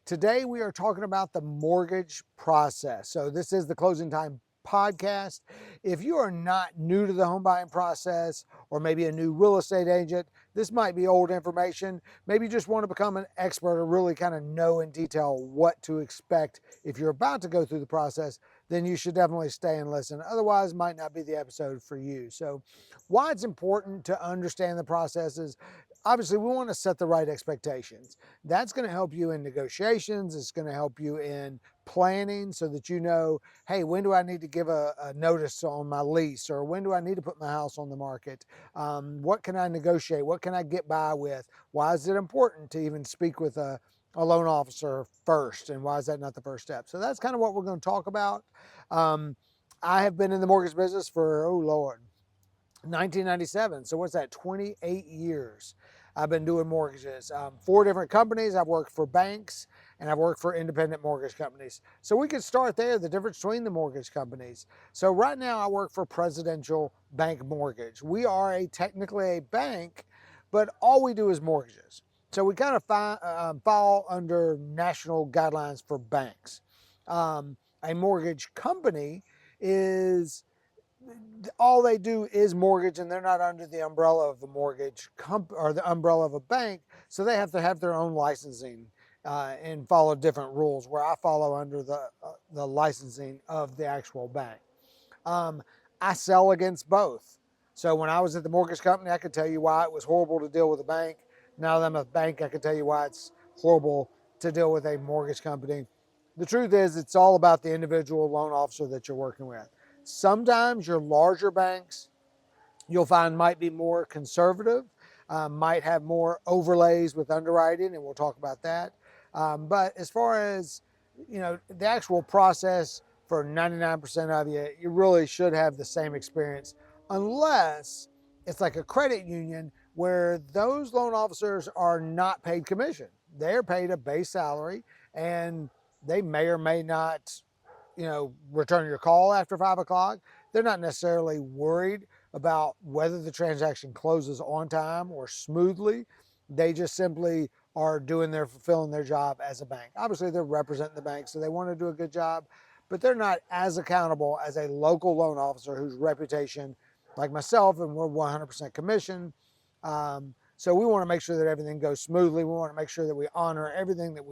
Today we are talking about the mortgage process. So this is the Closing Time podcast. If you are not new to the home buying process or maybe a new real estate agent, this might be old information. Maybe you just want to become an expert or really kind of know in detail what to expect if you're about to go through the process, then you should definitely stay and listen. Otherwise, it might not be the episode for you. So why it's important to understand the process is obviously we want to set the right expectations. That's going to help you in negotiations. It's going to help you in planning so that you know, hey, when do I need to give a notice on my lease, or when do I need to put my house on the market? What can I negotiate? What can I get by with? Why is it important to even speak with a loan officer first, and why is that not the first step? So that's kind of what we're going to talk about. Um, I have been in the mortgage business for, oh Lord, 1997. So what's that? 28 years. I've been doing mortgages. Four different companies. I've worked for banks and I've worked for independent mortgage companies. So we could start there, the difference between the mortgage companies. So right now I work for Presidential Bank Mortgage. We are technically a bank, but all we do is mortgages. So we kind of fall under national guidelines for banks. A mortgage company is all they do is mortgage, and they're not under the umbrella of a mortgage or the umbrella of a bank, so they have to have their own licensing and follow different rules, where I follow under the licensing of the actual bank. um, I sell against both. So when I was at the mortgage company, I could tell you why it was horrible to deal with a bank. Now that I'm a bank, I can tell you why it's horrible to deal with a mortgage company. The truth is, it's all about the individual loan officer that you're working with. Sometimes your larger banks, you'll find, might be more conservative, might have more overlays with underwriting, and we'll talk about that. But as far as the actual process for 99% of you, you really should have the same experience, unless it's like a credit union where those loan officers are not paid commission. They're paid a base salary, and they may or may not return your call after 5 o'clock. They're not necessarily worried about whether the transaction closes on time or smoothly. They just simply are fulfilling their job as a bank. Obviously, they're representing the bank, so they want to do a good job, but they're not as accountable as a local loan officer whose reputation, like myself, and we're 100% commission. So we want to make sure that everything goes smoothly. We want to make sure that we honor everything that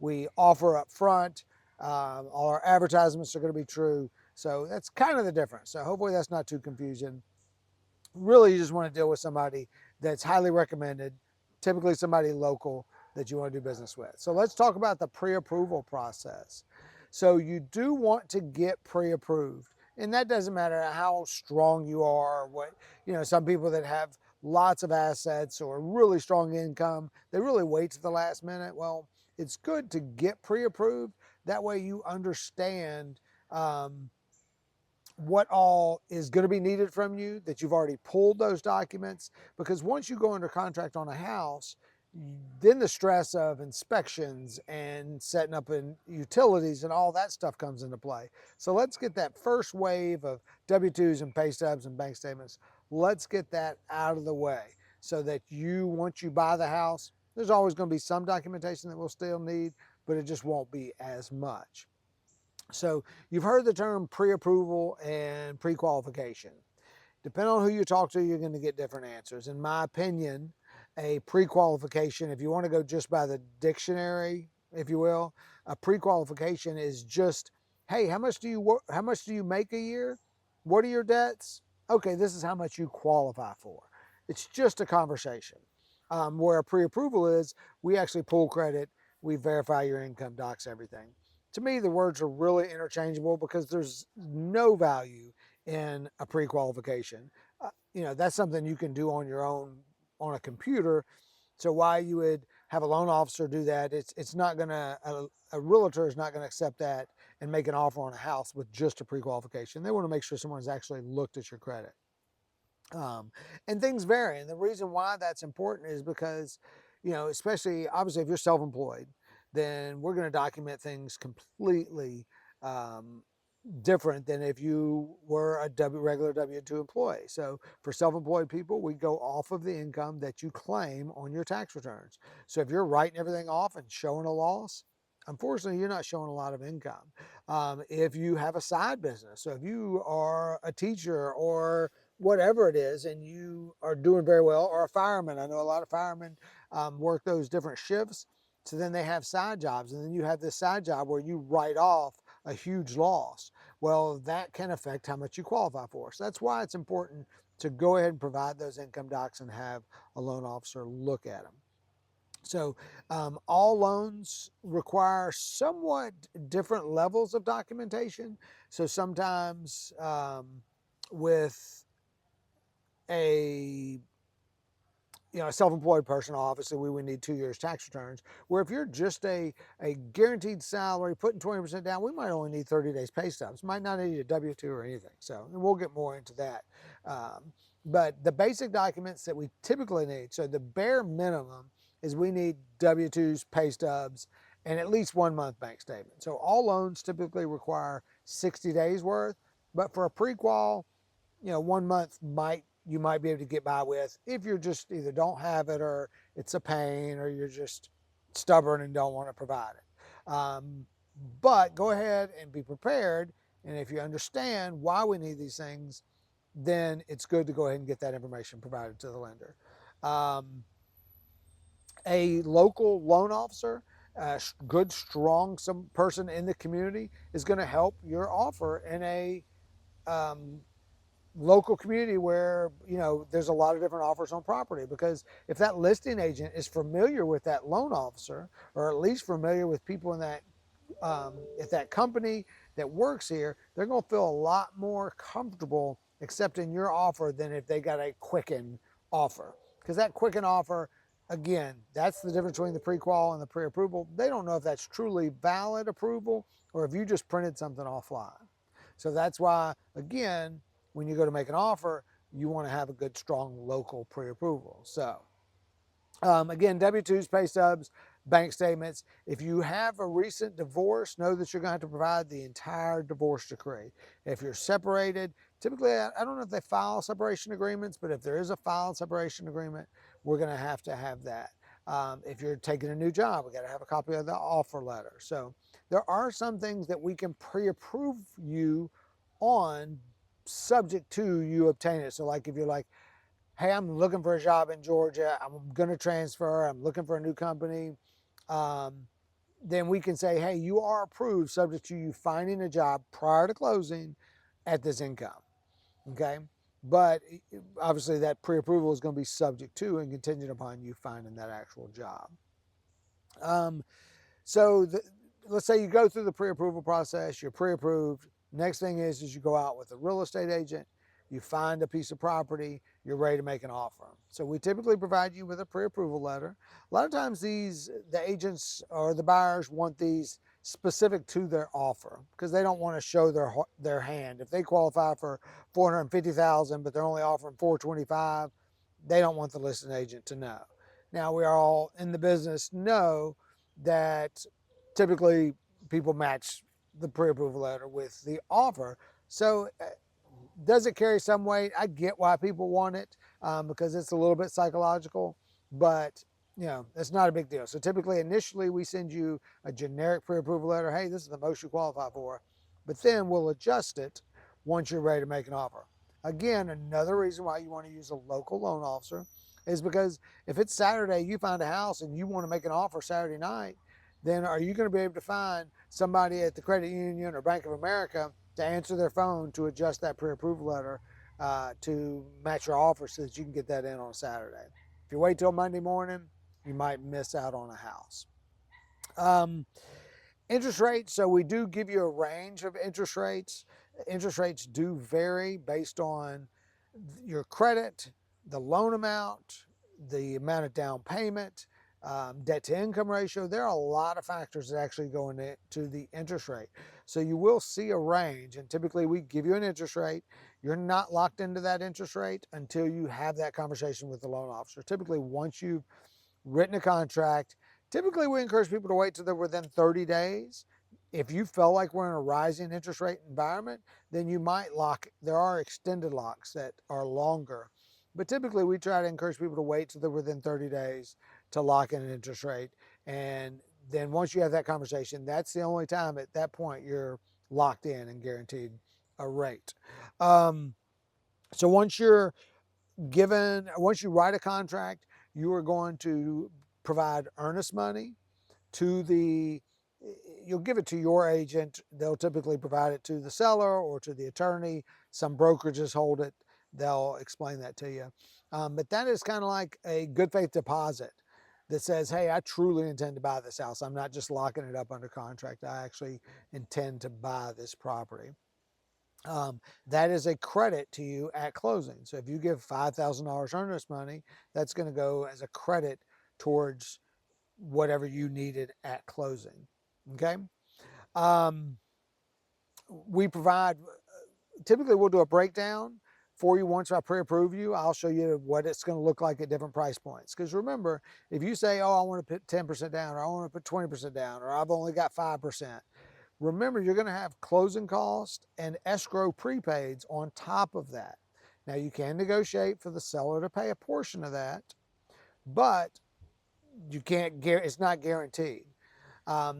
we offer up front. All our advertisements are going to be true. So that's kind of the difference. So hopefully that's not too confusing. Really, you just want to deal with somebody that's highly recommended, typically somebody local that you want to do business with. So let's talk about the pre-approval process. So you do want to get pre-approved, and that doesn't matter how strong you are. Some people that have lots of assets or really strong income, they really wait to the last minute. Well, it's good to get pre-approved. That way you understand what all is going to be needed from you, that you've already pulled those documents. Because once you go under contract on a house, then the stress of inspections and setting up in utilities and all that stuff comes into play. So let's get that first wave of W-2s and pay stubs and bank statements. Let's get that out of the way so that once you buy the house, there's always going to be some documentation that we'll still need, but it just won't be as much. So you've heard the term pre-approval and pre-qualification. Depending on who you talk to, you're going to get different answers. In my opinion, a pre-qualification, if you want to go just by the dictionary, if you will, a pre-qualification is just, hey, how much do you make a year? What are your debts? Okay, this is how much you qualify for. It's just a conversation. Where a pre-approval is, we actually pull credit, we verify your income, docs, everything. To me, the words are really interchangeable because there's no value in a pre-qualification. That's something you can do on your own on a computer. So why you would have a loan officer do that? It's not gonna a realtor is not gonna accept that and make an offer on a house with just a pre-qualification. They want to make sure someone's actually looked at your credit. And things vary, and the reason why that's important is because, especially obviously if you're self-employed, then we're going to document things completely um, different than if you were a regular W-2 employee. So for self-employed people, we go off of the income that you claim on your tax returns. So if you're writing everything off and showing a loss, unfortunately, you're not showing a lot of income. If you have a side business, so if you are a teacher or whatever it is, and you are doing very well, or a fireman, I know a lot of firemen work those different shifts. So then they have side jobs, and then you have this side job where you write off a huge loss. Well, that can affect how much you qualify for. So that's why it's important to go ahead and provide those income docs and have a loan officer look at them. So all loans require somewhat different levels of documentation. So sometimes with a a self-employed person, obviously we would need 2 years tax returns. Where if you're just a guaranteed salary, putting 20% down, we might only need 30 days pay stubs. Might not need a W-2 or anything. So and we'll get more into that. But the basic documents that we typically need, so the bare minimum is we need W-2s, pay stubs, and at least 1 month bank statement. So all loans typically require 60 days worth, but for a pre-qual, 1 month you might be able to get by with if you're just either don't have it or it's a pain or you're just stubborn and don't want to provide it. But go ahead and be prepared. And if you understand why we need these things, then it's good to go ahead and get that information provided to the lender. Um, a local loan officer, a good, strong some person in the community is going to help your offer in a um, local community where there's a lot of different offers on property, because if that listing agent is familiar with that loan officer, or at least familiar with people in that if that company that works here, they're going to feel a lot more comfortable accepting your offer than if they got a Quicken offer, because that Quicken offer, again, that's the difference between the pre-qual and the pre-approval. They don't know if that's truly valid approval or if you just printed something offline. So that's why, again, when you go to make an offer, you want to have a good, strong local pre-approval. So again, W-2s, pay stubs, bank statements. If you have a recent divorce, know that you're going to have to provide the entire divorce decree. If you're separated, typically, I don't know if they file separation agreements, but if there is a filed separation agreement, we're going to have that. If you're taking a new job, we got to have a copy of the offer letter. So there are some things that we can pre-approve you on, subject to you obtain it. So like if you're like, hey, I'm looking for a job in Georgia, I'm going to transfer, I'm looking for a new company, um, then we can say, hey, you are approved subject to you finding a job prior to closing at this income. Okay. But obviously, that pre approval is going to be subject to and contingent upon you finding that actual job. Um, so let's say you go through the pre-approval process, you're pre-approved. Next thing is you go out with a real estate agent, you find a piece of property, you're ready to make an offer. So we typically provide you with a pre-approval letter. A lot of times the agents or the buyers want these specific to their offer because they don't want to show their hand. If they qualify for 450,000 but they're only offering 425, they don't want the listing agent to know. Now we are all in the business know that typically people match the pre-approval letter with the offer. So does it carry some weight? I get why people want it because it's a little bit psychological, but it's not a big deal. So typically, initially, we send you a generic pre-approval letter. Hey, this is the most you qualify for, but then we'll adjust it once you're ready to make an offer. Again, another reason why you want to use a local loan officer is because if it's Saturday, you find a house and you want to make an offer Saturday night, then are you going to be able to find somebody at the credit union or Bank of America to answer their phone to adjust that pre-approval letter to match your offer so that you can get that in on a Saturday? If you wait till Monday morning, you might miss out on a house. Interest rates, so we do give you a range of interest rates. Interest rates do vary based on your credit, the loan amount, the amount of down payment, debt to income ratio. There are a lot of factors that actually go into the interest rate. So you will see a range, and typically we give you an interest rate. You're not locked into that interest rate until you have that conversation with the loan officer. Typically, once you've written a contract, typically we encourage people to wait till they're within 30 days. If you feel like we're in a rising interest rate environment, then you might lock. There are extended locks that are longer, but typically we try to encourage people to wait till they're within 30 days to lock in an interest rate. And then once you have that conversation, that's the only time at that point you're locked in and guaranteed a rate. Um, so once you write a contract, you are going to provide earnest money to you'll give it to your agent. They'll typically provide it to the seller or to the attorney. Some brokerages hold it. They'll explain that to you. But that is kind of like a good faith deposit that says, hey, I truly intend to buy this house. I'm not just locking it up under contract. I actually intend to buy this property. That is a credit to you at closing. So if you give $5,000 earnest money, that's going to go as a credit towards whatever you needed at closing. Okay. Um, we provide, typically we'll do a breakdown for you once I pre-approve you. I'll show you what it's going to look like at different price points. Because remember, if you say, oh, I want to put 10% down, or I want to put 20% down, or I've only got 5%, remember, you're going to have closing costs and escrow prepaids on top of that. Now, you can negotiate for the seller to pay a portion of that, but you can't, it's not guaranteed.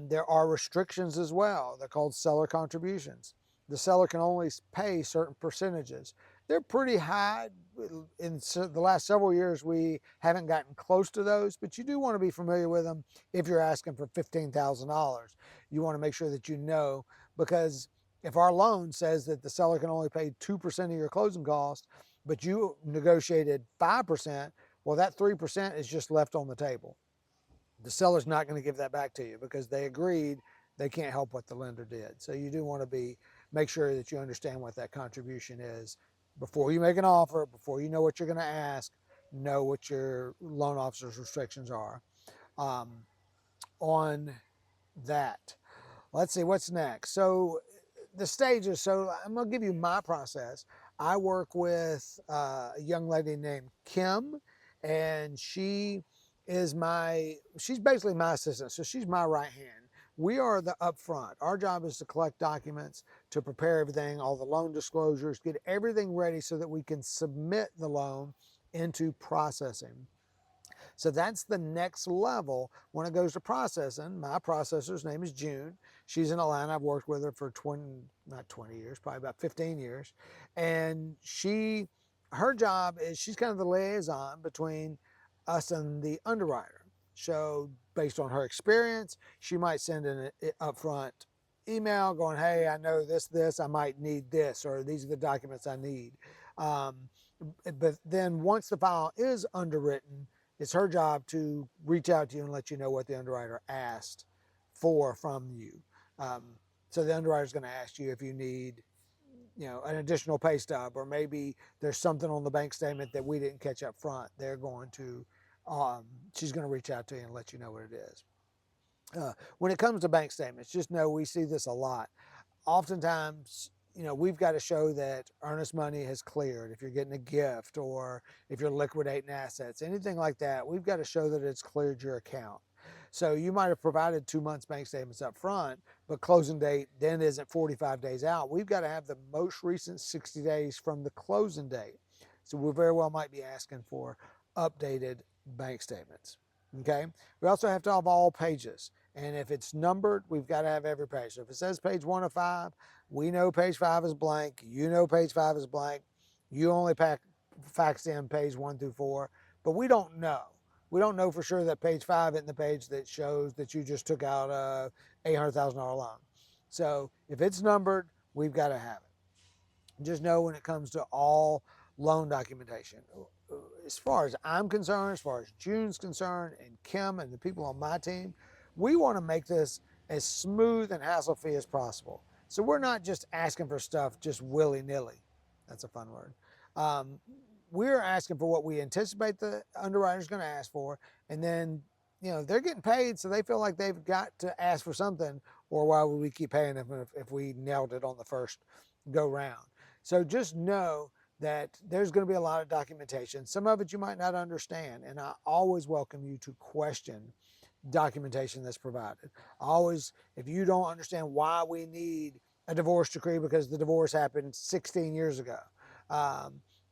There are restrictions as well. They're called seller contributions. The seller can only pay certain percentages. They're pretty high. In the last several years, we haven't gotten close to those, but you do want to be familiar with them if you're asking for $15,000. You want to make sure that you know, because if our loan says that the seller can only pay 2% of your closing costs, but you negotiated 5%, well, that 3% is just left on the table. The seller's not going to give that back to you because they agreed they can't help what the lender did. So you do want to make sure that you understand what that contribution is before you make an offer, before you know what you're going to ask, know what your loan officer's restrictions are. On that, let's see what's next. So the stages. So I'm going to give you my process. I work with a young lady named Kim, and she's basically my assistant. So she's my right hand. We are the upfront. Our job is to collect documents, to prepare everything, all the loan disclosures, get everything ready so that we can submit the loan into processing. So that's the next level when it goes to processing. My processor's name is June. She's in Atlanta. I've worked with her for not 20 years, probably about 15 years. And her job is she's kind of the liaison between us and the underwriter. So based on her experience, she might send an upfront email going, hey, I know this, I might need this, or these are the documents I need. But then once the file is underwritten, it's her job to reach out to you and let you know what the underwriter asked for from you. So the underwriter is going to ask you if you need, an additional pay stub, or maybe there's something on the bank statement that we didn't catch up front. She's going to reach out to you and let you know what it is. When it comes to bank statements, just know we see this a lot. Oftentimes, we've got to show that earnest money has cleared. If you're getting a gift, or if you're liquidating assets, anything like that, we've got to show that it's cleared your account. So you might have provided 2 months bank statements up front, but closing date then isn't 45 days out. We've got to have the most recent 60 days from the closing date. So we very well might be asking for updated bank statements. Okay. We also have to have all pages. And if it's numbered, we've got to have every page. So if it says page 1 of 5, we know page 5 is blank. You know page 5 is blank. You only faxed in page 1 through 4, but we don't know. We don't know for sure that page 5 isn't the page that shows that you just took out a $800,000 loan. So if it's numbered, we've got to have it. Just know when it comes to all loan documentation, as far as I'm concerned, as far as June's concerned, and Kim and the people on my team, we want to make this as smooth and hassle-free as possible. So we're not just asking for stuff just willy-nilly. That's a fun word. We're asking for what we anticipate the underwriter's going to ask for, and then they're getting paid, so they feel like they've got to ask for something, or why would we keep paying them if we nailed it on the first go round? So just know that there's going to be a lot of documentation. Some of it you might not understand, and I always welcome you to question documentation that's provided. If you don't understand why we need a divorce decree because the divorce happened 16 years ago,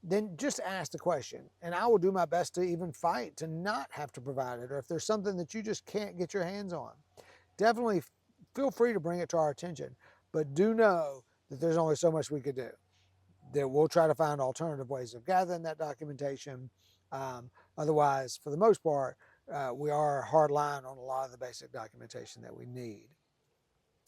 then just ask the question, and I will do my best to even fight to not have to provide it, or if there's something that you just can't get your hands on. definitely feel free to bring it to our attention. But do know that there's only so much we could do. That we'll try to find alternative ways of gathering that documentation. Otherwise, for the most part, we are hard line on a lot of the basic documentation that we need.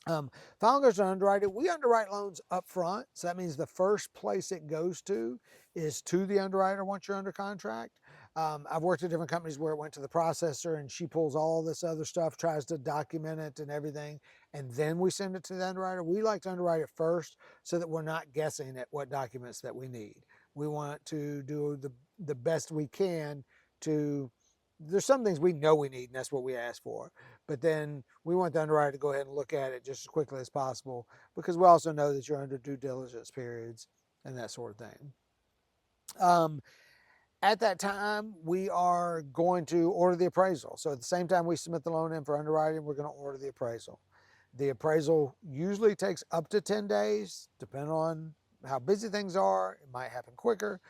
Final goes to underwriting. We underwrite loans up front. So that means the first place it goes to is to the underwriter once you're under contract. I've worked at different companies where it went to the processor and she pulls all this other stuff, tries to document it and everything, and then we send it to the underwriter. We like to underwrite it first so that we're not guessing at what documents that we need. We want to do the best we can to, there's some things we know we need and that's what we ask for. But then we want the underwriter to go ahead and look at it just as quickly as possible because we also know that you're under due diligence periods and that sort of thing. At that time, we are going to order the appraisal. So at the same time we submit the loan in for underwriting, we're going to order the appraisal. The appraisal usually takes up to 10 days, depending on how busy things are. It might happen quicker.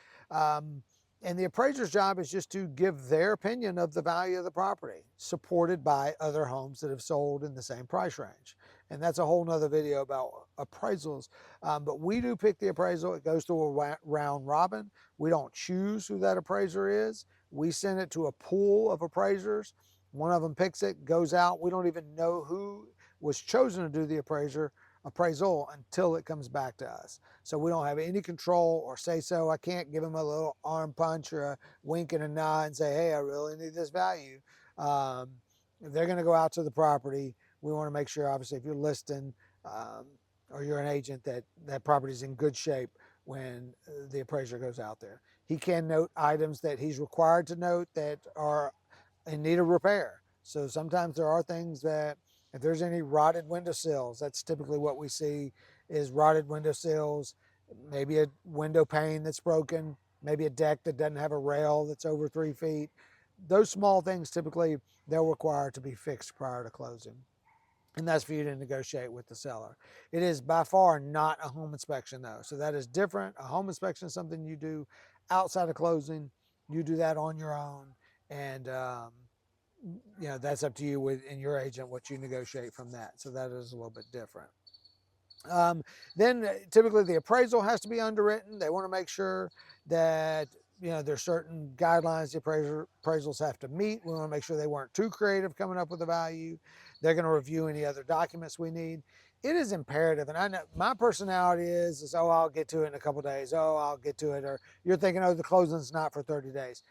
And the appraiser's job is just to give their opinion of the value of the property, supported by other homes that have sold in the same price range. And that's a whole nother video about appraisals. But we do pick the appraisal. It goes through a round robin. We don't choose who that appraiser is. We send it to a pool of appraisers. One of them picks it, goes out. We don't even know who was chosen to do the appraisal until it comes back to us. So we don't have any control or say so. I can't give them a little arm punch or a wink and a nod and say, hey, I really need this value. They're going to go out to the property. We want to make sure, obviously, if you're listing or you're an agent, that that property is in good shape when the appraiser goes out there. He can note items that he's required to note that are in need of repair. So sometimes there are things that, if there's any rotted windowsills, that's typically what we see is rotted windowsills, maybe a window pane that's broken, maybe a deck that doesn't have a rail that's over 3 feet. Those small things, typically, they'll require to be fixed prior to closing. And that's for you to negotiate with the seller. It is by far not a home inspection though. So that is different. A home inspection is something you do outside of closing. You do that on your own. And you know, that's up to you and your agent what you negotiate from that. So that is a little bit different. Then typically the appraisal has to be underwritten. They want to make sure that, you know, there's certain guidelines the appraisals have to meet. We want to make sure they weren't too creative coming up with a value. They're going to review any other documents we need. It is imperative, and I know my personality is oh, I'll get to it in a couple of days. Oh, I'll get to it. Or you're thinking, oh, the closing's not for 30 days.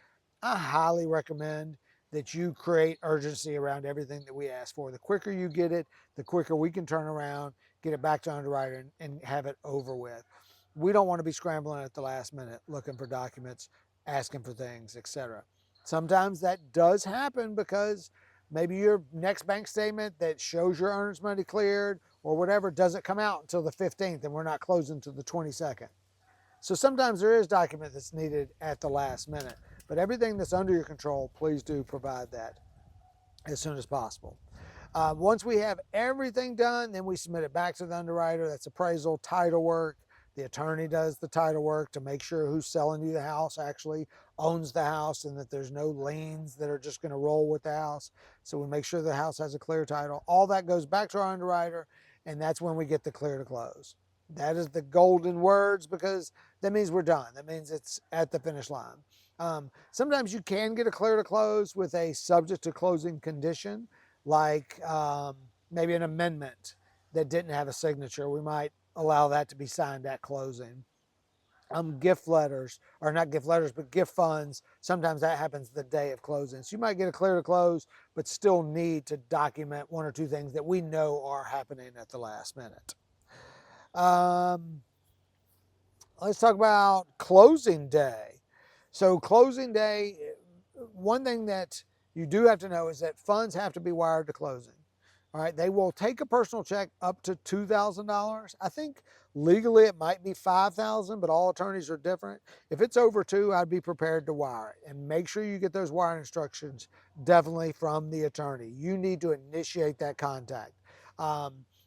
I highly recommend that you create urgency around everything that we ask for. The quicker you get it, the quicker we can turn around, get it back to underwriter and have it over with. We don't want to be scrambling at the last minute looking for documents, asking for things, etc. Sometimes that does happen because maybe your next bank statement that shows your earnest money cleared or whatever doesn't come out until the 15th and we're not closing until the 22nd. So sometimes there is document that's needed at the last minute, but everything that's under your control, please do provide that as soon as possible. Once we have everything done, then we submit it back to the underwriter. That's appraisal, title work. The attorney does the title work to make sure who's selling you the house actually owns the house and that there's no liens that are just going to roll with the house. So we make sure the house has a clear title. All that goes back to our underwriter, and that's when we get the clear to close. That is the golden words because that means we're done. That means it's at the finish line. Sometimes you can get a clear to close with a subject to closing condition, like maybe an amendment that didn't have a signature. We might allow that to be signed at closing. Gift letters, or not gift letters, but gift funds. Sometimes that happens the day of closing. So you might get a clear to close, but still need to document one or two things that we know are happening at the last minute. Let's talk about closing day. So closing day, one thing that you do have to know is that funds have to be wired to closing. All right, they will take a personal check up to $2,000. I think legally it might be $5,000, but all attorneys are different. If it's over $2,000, I'd be prepared to wire it. And make sure you get those wiring instructions definitely from the attorney. You need to initiate that contact.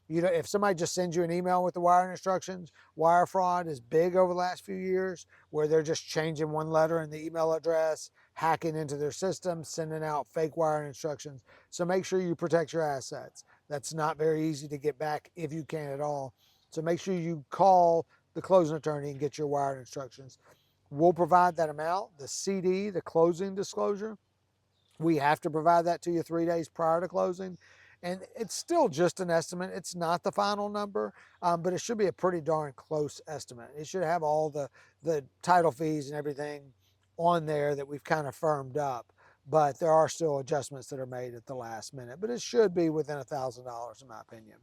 You know, if somebody just sends you an email with the wiring instructions, wire fraud is big over the last few years, where they're just changing one letter in the email address, hacking into their system, sending out fake wiring instructions. So make sure you protect your assets. That's not very easy to get back if you can at all. So make sure you call the closing attorney and get your wired instructions. We'll provide that amount, the CD, the closing disclosure. We have to provide that to you 3 days prior to closing. And it's still just an estimate. It's not the final number, but it should be a pretty darn close estimate. It should have all the title fees and everything on there that we've kind of firmed up. But there are still adjustments that are made at the last minute. But it should be within $1,000 in my opinion.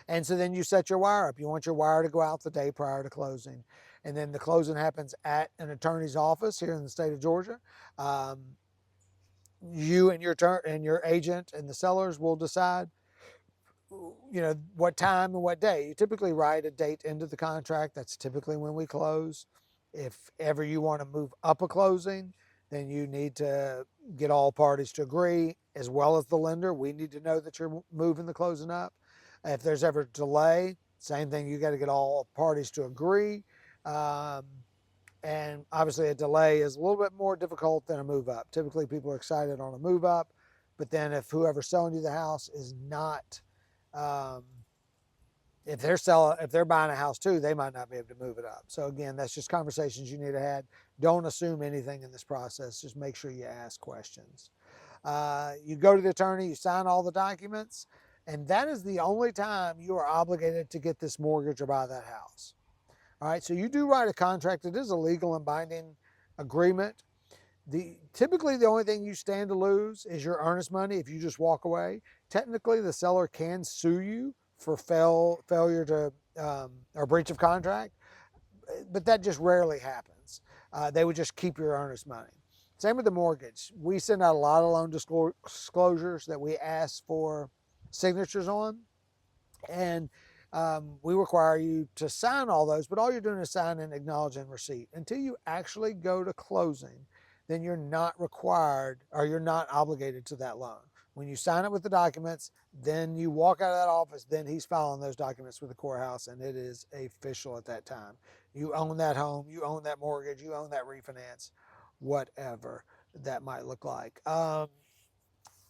And so then you set your wire up. You want your wire to go out the day prior to closing. And then the closing happens at an attorney's office here in the state of Georgia. Um, you and your agent and the sellers will decide what time and what day. You typically write a date into the contract. That's typically when we close. If ever you want to move up a closing, then you need to get all parties to agree, as well as the lender. We need to know that you're moving the closing up. If there's ever delay, same thing, you got to get all parties to agree. um, and obviously, a delay is a little bit more difficult than a move up. Typically, people are excited on a move up, but then if whoever's selling you the house is not, um, if they're buying a house too, they might not be able to move it up. So again, that's just conversations you need to have. Don't assume anything in this process. Just make sure you ask questions. You go to the attorney, you sign all the documents, and that is the only time you are obligated to get this mortgage or buy that house. All right, so you do write a contract. It is a legal and binding agreement. Typically the only thing you stand to lose is your earnest money if you just walk away. Technically, the seller can sue you for failure to or breach of contract, but that just rarely happens. They would just keep your earnest money. Same with the mortgage. We send out a lot of loan disclosures that we ask for signatures on, and we require you to sign all those, but all you're doing is sign and acknowledge and receipt. Until you actually go to closing, then you're not required or you're not obligated to that loan. When you sign it with the documents, then you walk out of that office, then he's filing those documents with the courthouse, and it is official at that time. You own that home, you own that mortgage, you own that refinance, whatever that might look like.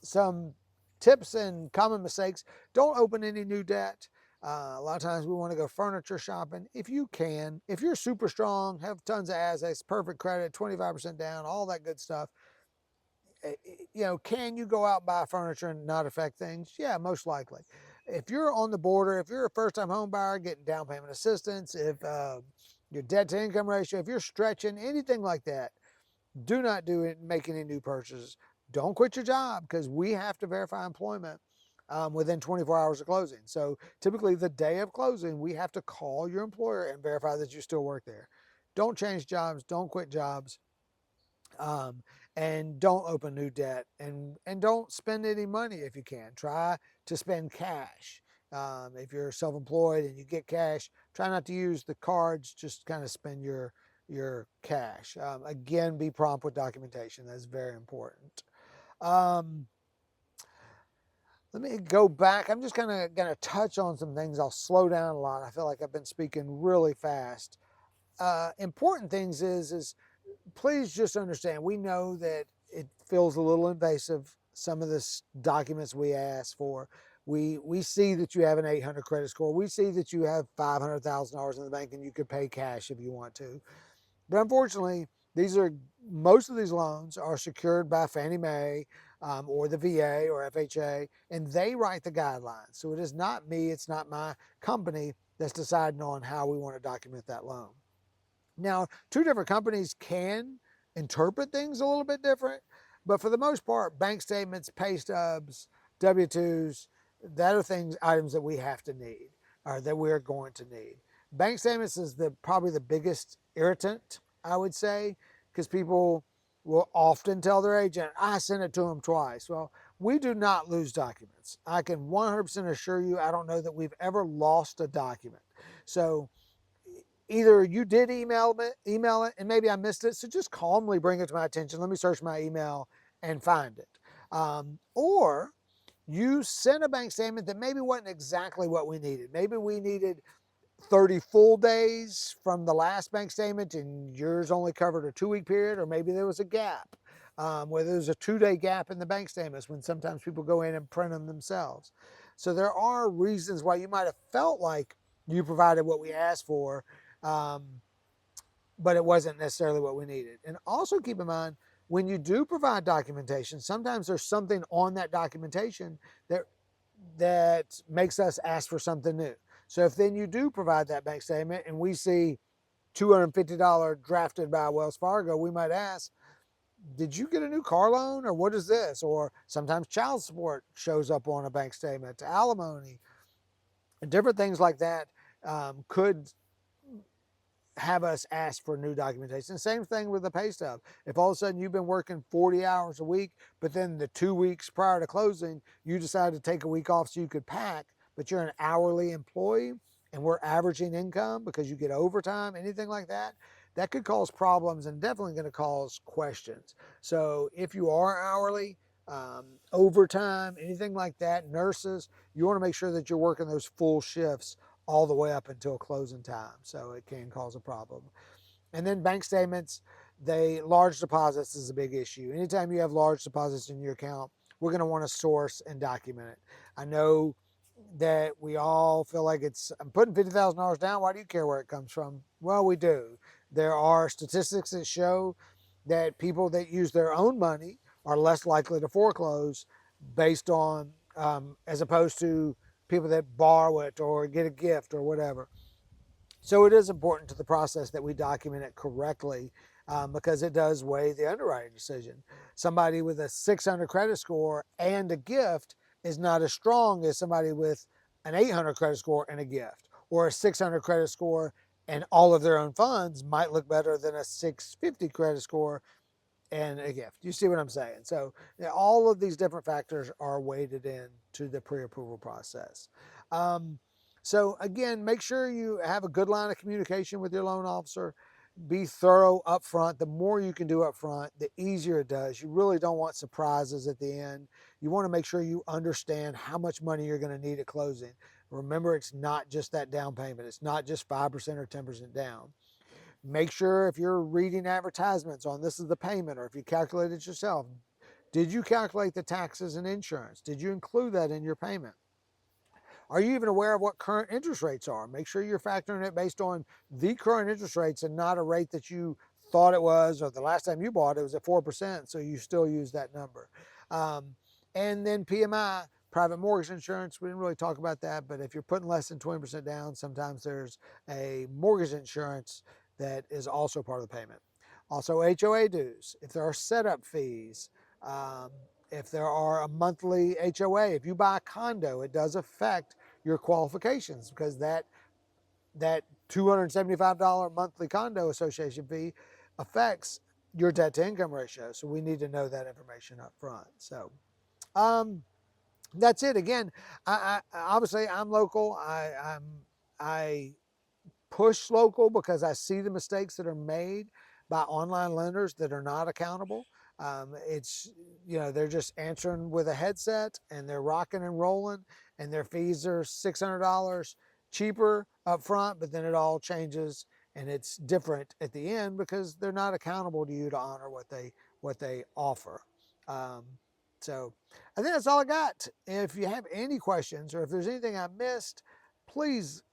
Some tips and common mistakes: don't open any new debt. A lot of times we want to go furniture shopping. If you can, if you're super strong, have tons of assets, perfect credit, 25% down, all that good stuff, can you go out and buy furniture and not affect things? Yeah, most likely. If you're on the border, if you're a first-time home buyer getting down payment assistance, if your debt to income ratio, if you're stretching, anything like that, do not make any new purchases. Don't quit your job, because we have to verify employment within 24 hours of closing. So typically the day of closing, we have to call your employer and verify that you still work there. Don't change jobs. Don't quit jobs. Um, and don't open new debt, and don't spend any money if you can. Try to spend cash. If you're self-employed and you get cash, try not to use the cards. Just kind of spend your cash. Again, be prompt with documentation. That's very important. Um, Let me go back. I'm just kind of going to touch on some things. I'll slow down a lot. I feel like I've been speaking really fast. Important things is please just understand, we know that it feels a little invasive, some of the documents we ask for. We see that you have an 800 credit score. We see that you have $500,000 in the bank and you could pay cash if you want to. But unfortunately, most of these loans are secured by Fannie Mae or the VA or FHA, and they write the guidelines. So it is not me, it's not my company that's deciding on how we want to document that loan. Now, two different companies can interpret things a little bit different, but for the most part, bank statements, pay stubs, W-2s, that are items that we have to need, or that we're going to need. Bank statements is probably the biggest irritant, I would say, because people will often tell their agent, I sent it to them twice. Well, we do not lose documents. I can 100% assure you, I don't know that we've ever lost a document. So either you did email it and maybe I missed it, so just calmly bring it to my attention. Let me search my email and find it. Or you sent a bank statement that maybe wasn't exactly what we needed. Maybe we needed 30 full days from the last bank statement and yours only covered a 2-week period, or maybe there was a gap. where there's a 2-day gap in the bank statements when sometimes people go in and print them themselves. So there are reasons why you might have felt like you provided what we asked for, um, but it wasn't necessarily what we needed. And also keep in mind, when you do provide documentation, sometimes there's something on that documentation that makes us ask for something new. So if then you do provide that bank statement and we see $250 drafted by Wells Fargo, we might ask, did you get a new car loan or what is this? Or sometimes child support shows up on a bank statement, alimony, different things like that could have us ask for new documentation. Same thing with the pay stub. If all of a sudden you've been working 40 hours a week, but then the 2 weeks prior to closing, you decided to take a week off so you could pack, but you're an hourly employee and we're averaging income because you get overtime, anything like that, that could cause problems and definitely going to cause questions. So if you are hourly, overtime, anything like that, nurses, you want to make sure that you're working those full shifts all the way up until closing time. So it can cause a problem. And then bank statements, large deposits is a big issue. Anytime you have large deposits in your account, we're going to want to source and document it. I know that we all feel like I'm putting $50,000 down. Why do you care where it comes from? Well, we do. There are statistics that show that people that use their own money are less likely to foreclose based on, as opposed to people that borrow it or get a gift or whatever. So it is important to the process that we document it correctly, because it does weigh the underwriting decision. Somebody with a 600 credit score and a gift is not as strong as somebody with an 800 credit score and a gift, or a 600 credit score and all of their own funds might look better than a 650 credit score and a gift. You see what I'm saying? So all of these different factors are weighted into the pre-approval process. So again, make sure you have a good line of communication with your loan officer. Be thorough up front. The more you can do up front, the easier it does. You really don't want surprises at the end. You want to make sure you understand how much money you're going to need at closing. Remember, it's not just that down payment. It's not just 5% or 10% down. Make sure if you're reading advertisements on this is the payment, or if you calculate it yourself, did you calculate the taxes and insurance? Did you include that in your payment? Are you even aware of what current interest rates are? Make sure you're factoring it based on the current interest rates and not a rate that you thought it was, or the last time you bought it was at 4%, so you still use that number. And then PMI, private mortgage insurance, we didn't really talk about that, but if you're putting less than 20% down, sometimes there's a mortgage insurance that is also part of the payment. Also HOA dues, if there are setup fees, if there are a monthly HOA, if you buy a condo, it does affect your qualifications because that $275 monthly condo association fee affects your debt to income ratio. So we need to know that information up front. So that's it. Again, obviously I'm local. I push local because I see the mistakes that are made by online lenders that are not accountable. It's, they're just answering with a headset and they're rocking and rolling, and their fees are $600 cheaper up front, but then it all changes and it's different at the end because they're not accountable to you to honor what they offer. So I think that's all I got. If you have any questions or if there's anything I missed, please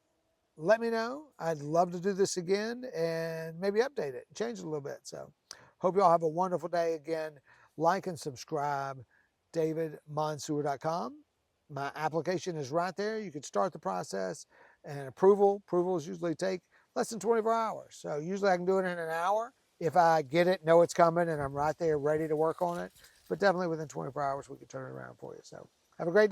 let me know. I'd love to do this again and maybe update it, change it a little bit. So hope you all have a wonderful day. Again, like and subscribe, davidmonsour.com. My application is right there. You can start the process, and approvals usually take less than 24 hours. So usually I can do it in an hour if I get it, know it's coming, and I'm right there ready to work on it. But definitely within 24 hours, we can turn it around for you. So have a great day.